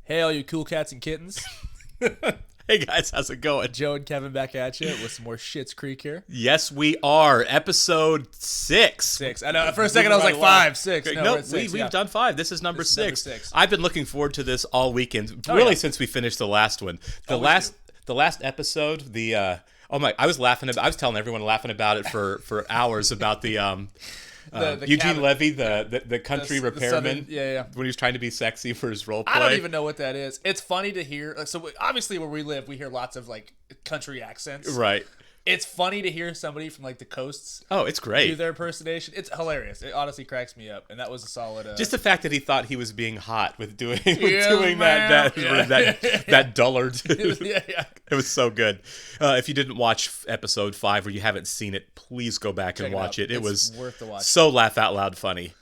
Hey, all you cool cats and kittens. Hey guys, how's it going? Joe and Kevin back at you with some more Schitt's Creek here. Yes, we are. Episode 6. 6. I know. For a second, I was like 5, 6. No, we're at 6. We've done 5. This is number 6. Number 6. I've been looking forward to this all weekend, really since we finished the last one. The last episode, I was laughing about. I was telling everyone laughing about it for hours about the Eugene cabin. Levy, the country repairman. Yeah. When he was trying to be sexy for his role play. I don't even know what that is. It's funny to hear. So obviously, where we live, we hear lots of like country accents. Right. It's funny to hear somebody from like the coasts. Oh, it's great. Do their impersonation. It's hilarious. It honestly cracks me up, and that was a solid. Just the fact that he thought he was being hot with doing Yeah, that dullard. yeah. It was so good. If you didn't watch episode 5 or you haven't seen it, please go back and watch it. It was worth the watch. So laugh out loud funny.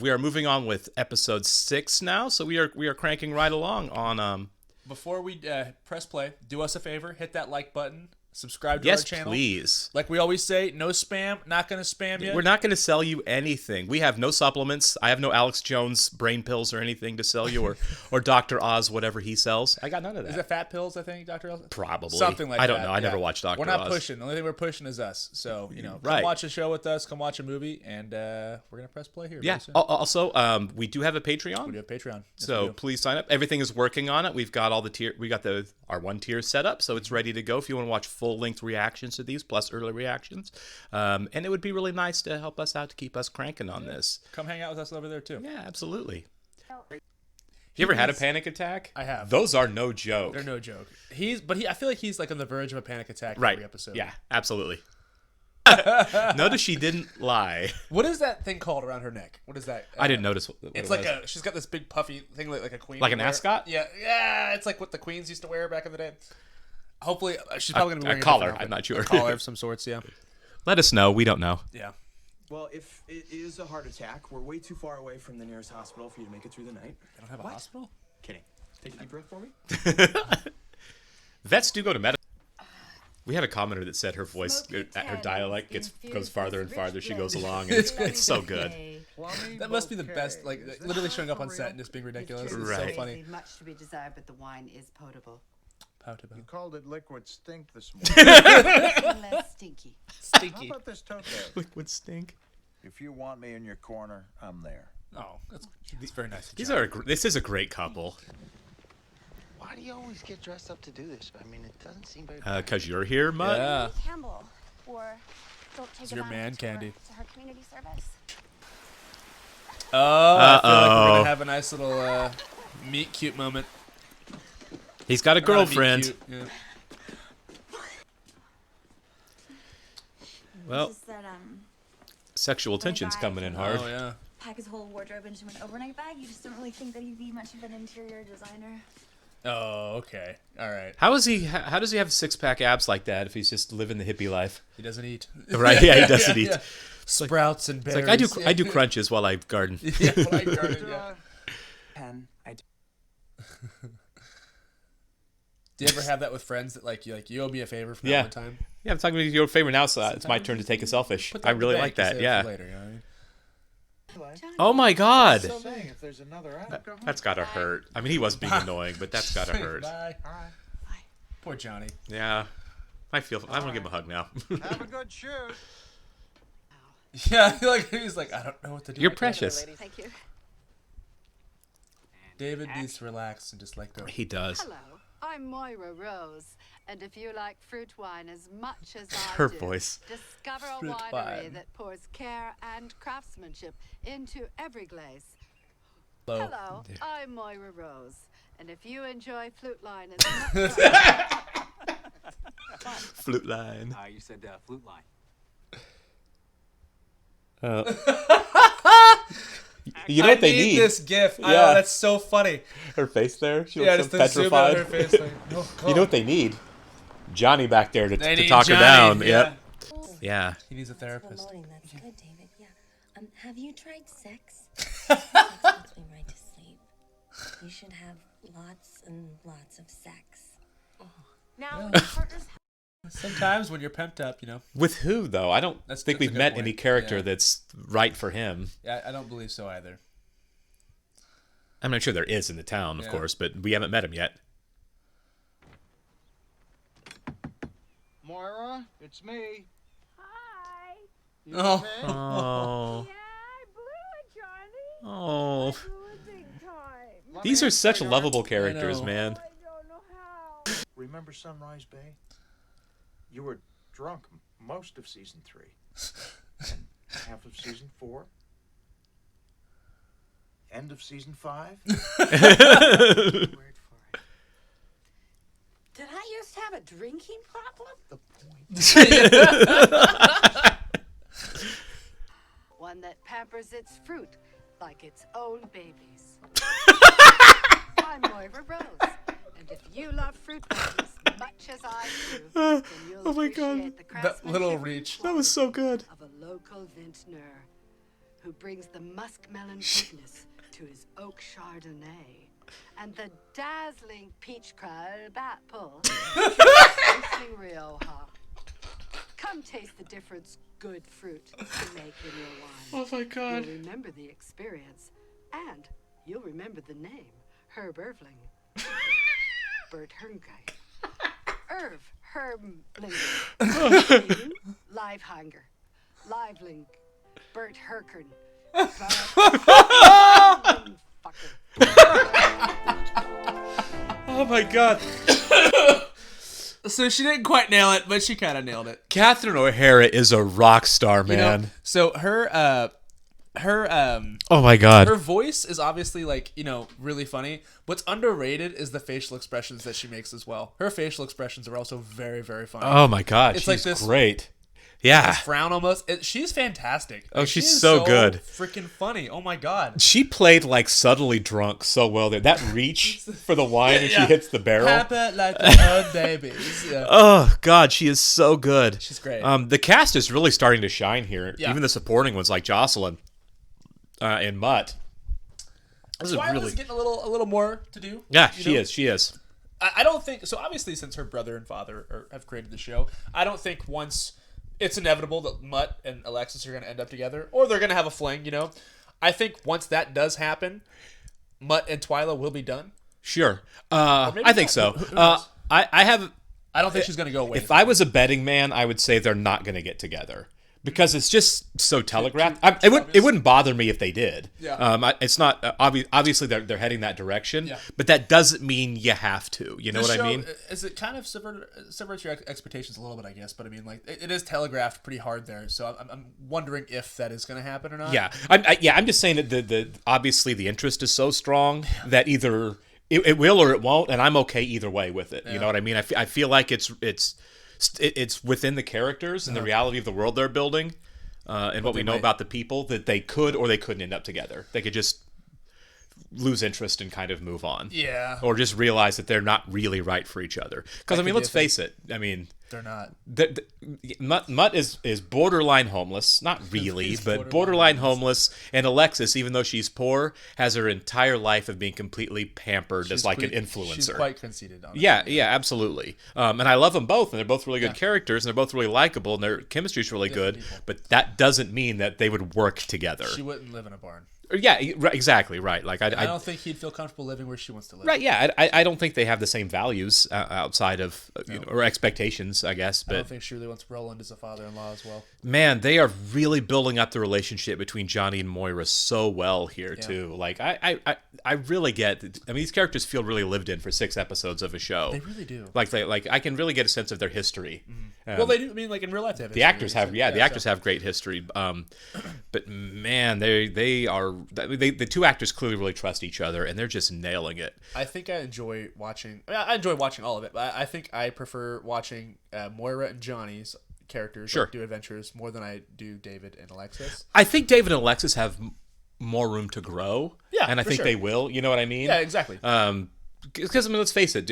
We are moving on with episode 6 now, so we are cranking right along on. Before we press play, do us a favor, hit that like button. Subscribe to our channel. Yes, please. Like we always say, no spam. Not going to spam you. We're not going to sell you anything. We have no supplements. I have no Alex Jones brain pills or anything to sell you, or Dr. Oz, whatever he sells. I got none of that. Is it fat pills, I think, Dr. Oz? Probably. Something like that. I don't know. I never watched Dr. Oz. We're not pushing. The only thing we're pushing is us. So, come watch a show with us. Come watch a movie. And we're going to press play here. Yeah. Also, we do have a Patreon. We do have Patreon. So please sign up. Everything is working on it. We've got all the tier. We got our 1 tier set up, so it's ready to go if you want to watch full-length reactions to these plus early reactions, and it would be really nice to help us out to keep us cranking on this. Come hang out with us over there too. Yeah, absolutely. You ever had a panic attack? I have. Those are no joke. They're no joke. I feel like he's like on the verge of a panic attack right. every episode. Yeah, absolutely. Notice she didn't lie. What is that thing called around her neck? What is that? I didn't notice what it's it like was. she's got this big puffy thing like a queen. Like an ascot? Yeah. It's like what the queens used to wear back in the day. Hopefully, she's probably going to be wearing a collar. I'm not sure. A collar of some sorts, yeah. Let us know. We don't know. Yeah. Well, if it is a heart attack, we're way too far away from the nearest hospital for you to make it through the night. They don't have a hospital? Kidding. Take a deep breath for me. Vets do go to medical. We had a commenter that said her voice, her dialect goes farther and farther as she goes along. And it's so good. That must be the best, like literally showing up on set and just being ridiculous. It's so funny. Much to be desired, but the wine is potable. You called it liquid stink this morning. Less stinky. How about this tote bag? Liquid stink. If you want me in your corner, I'm there. Oh, that's very nice. This is a great couple. Why do you always get dressed up to do this? I mean, it doesn't seem very. Because you're here, Mud. Yeah. Campbell, or don't take your a man candy to her community service. Oh, I feel like we're gonna have a nice little meet cute moment. He's got a girlfriend. Yeah. Well, That, sexual tension's coming in hard. Oh yeah. pack his whole wardrobe into an overnight bag. You just don't really think that he'd be much of an interior designer. Oh, okay. All right. How does he have 6-pack abs like that if he's just living the hippie life? He doesn't eat. Right? Yeah, he doesn't eat. Yeah. Sprouts and berries. It's like I do crunches while I garden. Yeah, while I garden. Yeah. Do you ever have that with friends that like you owe me a favor from time to time? Yeah, I'm talking about your favor now, so it's my turn to take a selfish. I really like that. Yeah. Later, you know what I mean? Oh my God. Saying if there's another app, That's gotta hurt. I mean, he was being annoying, but that's gotta hurt. Bye. all right. Poor Johnny. Yeah. I want to give him a hug now. Have a good shoot. Yeah, he's like, I don't know what to do. You're precious. Thank you. David needs to relax and just let go. He does. Hello, I'm Moira Rose, and if you like fruit wine as much as I Her do, voice. discover a Fruit winery wine. that pours care and craftsmanship into every glaze. Hello. Hello, I'm Moira Rose, and if you enjoy flute line as much as Flute line. You said flute line. You know what they I need? this gif. Yeah. I know, that's so funny. Her face there. She Yeah, looks just so to zoom out petrified. her face. Like, oh, You know what they need? Johnny back there They to need talk her Johnny, down. yeah. Yep. Yeah. He needs a therapist. That's good, David. Yeah. Have you tried sex? Sex puts me right to sleep. You should have lots and lots of sex. Now, partners Sometimes when you're pumped up, With who though? I don't That's think a we've good met point. any character Yeah. that's right for him. Yeah, I don't believe so either. I'm not sure there is in the town, of course, but we haven't met him yet. Moira, it's me. Hi. You Oh. okay? Oh. Yeah, I blew it, Johnny. Oh. I blew it big time. Let These me are such figure- lovable characters, know. man. I don't know how. Remember Sunrise Bay? You were drunk most of season 3. And half of season 4. End of season 5. Word for it. Did I just have a drinking problem? The point. One that pampers its fruit like its own babies. I'm Moira Rose, and if you love fruit pies as much as I do, then you'll Oh my God. appreciate the That little craftsmanship reach. That was so good. of a local vintner who brings the muskmelon goodness to his oak chardonnay and the dazzling peach crab apple to his sparkling Rioja. Come taste the difference good fruit can make in your wine. Oh my God. You'll remember the experience, and you'll remember the name, Herb Irvling. Bert Herngay. Irv Hermlinger. Live Hanger. Liveling. Bert Herkern. Oh my God. So she didn't quite nail it, but she kind of nailed it. Catherine O'Hara is a rock star, You man. know, so her Oh my God. her voice is obviously like, really funny. What's underrated is the facial expressions that she makes as well. Her facial expressions are also very, very funny. Oh my God. It's She's like this- great. Yeah. Frown almost. She's fantastic. Oh, Like, she's she is so good. Freaking funny. Oh my God. She played like subtly drunk so well there. That reach for the wine and she Yeah. hits the barrel. Happy like the babies. Yeah. Oh God, she is so good. She's great. The cast is really starting to shine here. Yeah. Even the supporting ones like Jocelyn and Mutt. This is Twyla's really. getting a little more to do. Yeah, you she know? is. She is. I don't think so. Obviously, since her brother and father have created the show, I don't think once it's inevitable that Mutt and Alexis are going to end up together, or they're going to have a fling. I think once that does happen, Mutt and Twyla will be done. Sure. maybe I think not. so. Who knows? I have. I don't think she's going to go away. If I was a betting man, I would say they're not going to get together because it's just so telegraphed. It wouldn't bother me if they did. Yeah. It's not obviously they're heading that direction. Yeah. But that doesn't mean you have to. You know The what show, I mean? Is it kind of subverts your expectations a little bit, I guess? But I mean, like it is telegraphed pretty hard there, so I'm wondering if that is going to happen or not. Yeah. I'm just saying that the obviously the interest is so strong that either it will or it won't, and I'm okay either way with it. You know what I mean? I feel like it's within the characters and the reality of the world they're building, and what we know about the people that they could or they couldn't end up together. They could just lose interest and kind of move on. Yeah. Or just realize that they're not really right for each other. Because, I mean, could be let's a thing. face it. I mean, They're not. Mutt is borderline homeless. Not really, He's but borderline homeless. And Alexis, even though she's poor, has her entire life of being completely pampered as like an influencer. She's quite conceited on it. Yeah, absolutely. And I love them both, and they're both really good characters, and they're both really likable, and their chemistry's really good. people. But that doesn't mean that they would work together. She wouldn't live in a barn. Yeah, exactly right. Like I don't think he'd feel comfortable living where she wants to live. right. Yeah, I don't think they have the same values outside of or expectations, I guess. I don't But think she really wants Roland as a father-in-law as well. man, they are really building up the relationship between Johnny and Moira so well here too. Like I really get. I mean, these characters feel really lived in for 6 episodes of a show. They really do. Like I can really get a sense of their history. Well, they do. I mean, like in real life, they have The history, actors like have you said. the actors have great history. But man, the two actors clearly really trust each other, and they're just nailing it. I think I enjoy watching. I enjoy watching all of it, but I think I prefer watching Moira and Johnny's characters Sure. like, do adventures more than I do David and Alexis. I think David and Alexis have more room to grow. Yeah, and I for think sure. they will. You know what I mean? Yeah, exactly. Because I mean, let's face it,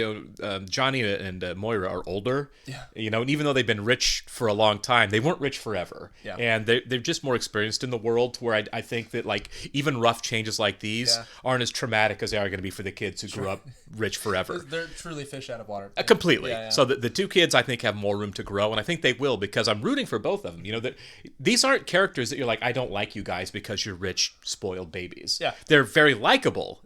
Johnny and Moira are older. Yeah. You know, and even though they've been rich for a long time, they weren't rich forever. Yeah. And they're just more experienced in the world. To where I think that like even rough changes like these aren't as traumatic as they are going to be for the kids who grew up rich forever. They're truly fish out of water. Completely. Yeah, yeah. So the two kids, I think, have more room to grow, and I think they will because I'm rooting for both of them. You know, that these aren't characters that you're like, I don't like you guys because you're rich, spoiled babies. Yeah. They're very likable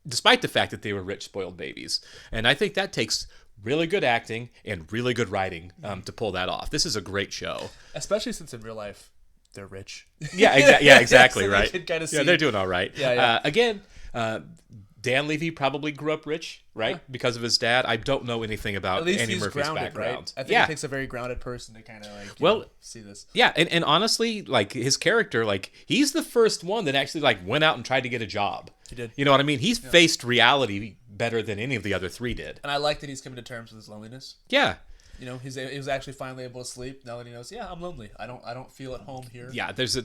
despite the fact that they were rich, spoiled babies. And I think that takes really good acting and really good writing to pull that off. This is a great show. Especially since in real life, they're rich. Yeah, exactly, So right? they can kinda Yeah, see- they're doing all right. Yeah. Again, Dan Levy probably grew up rich, right? Because of his dad. I don't know anything about At least Annie he's Murphy's grounded, background. right? I think yeah. it takes a very grounded person to kind of like see this. Yeah, and honestly, like his character, like he's the first one that actually like went out and tried to get a job. He did. You know what I mean? He's faced reality better than any of the other three did. And I like that he's coming to terms with his loneliness. Yeah. You know, he was actually finally able to sleep now that he knows. Yeah, I'm lonely. I don't feel at home here. Yeah, there's a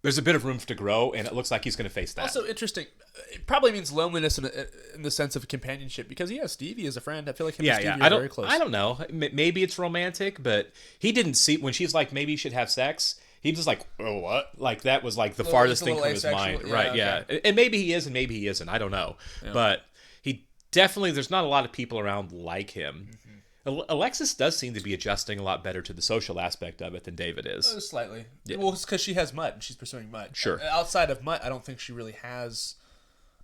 bit of room to grow, and it looks like he's going to face that. Also interesting. It probably means loneliness in the sense of companionship because he has Stevie as a friend. I feel like him and Stevie are very close. I don't know. Maybe it's romantic, but he didn't see when she's like, maybe you should have sex. He was like, oh, what? Like that was like the farthest thing from his mind, right? Yeah, and maybe he is, and maybe he isn't. I don't know, but he definitely. There's not a lot of people around like him. Alexis does seem to be adjusting a lot better to the social aspect of it than David is. Slightly. Yeah. Well, it's because she has Mutt and she's pursuing Mutt. Sure. Outside of Mutt, I don't think she really has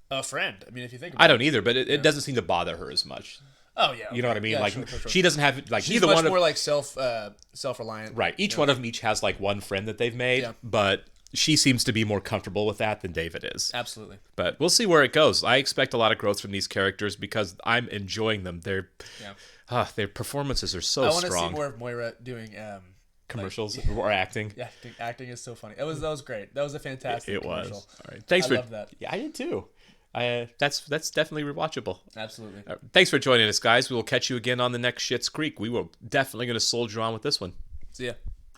a friend. I mean, if you think about I don't either, but it doesn't seem to bother her as much. Oh, yeah. You know what I mean? Yeah, like sure. she doesn't have like She's neither much one of more like self-reliant. right. Each one of them has like one friend that they've made, but she seems to be more comfortable with that than David is. Absolutely. But we'll see where it goes. I expect a lot of growth from these characters because I'm enjoying them. Their performances are so strong. I want to see more of Moira doing commercials or acting. Yeah, acting is so funny. That was great. That was a fantastic commercial. All right. Thanks I for love that. Yeah, I did too. That's definitely rewatchable. Absolutely. Thanks for joining us, guys. We will catch you again on the next Schitt's Creek. We were definitely going to soldier on with this one. See ya.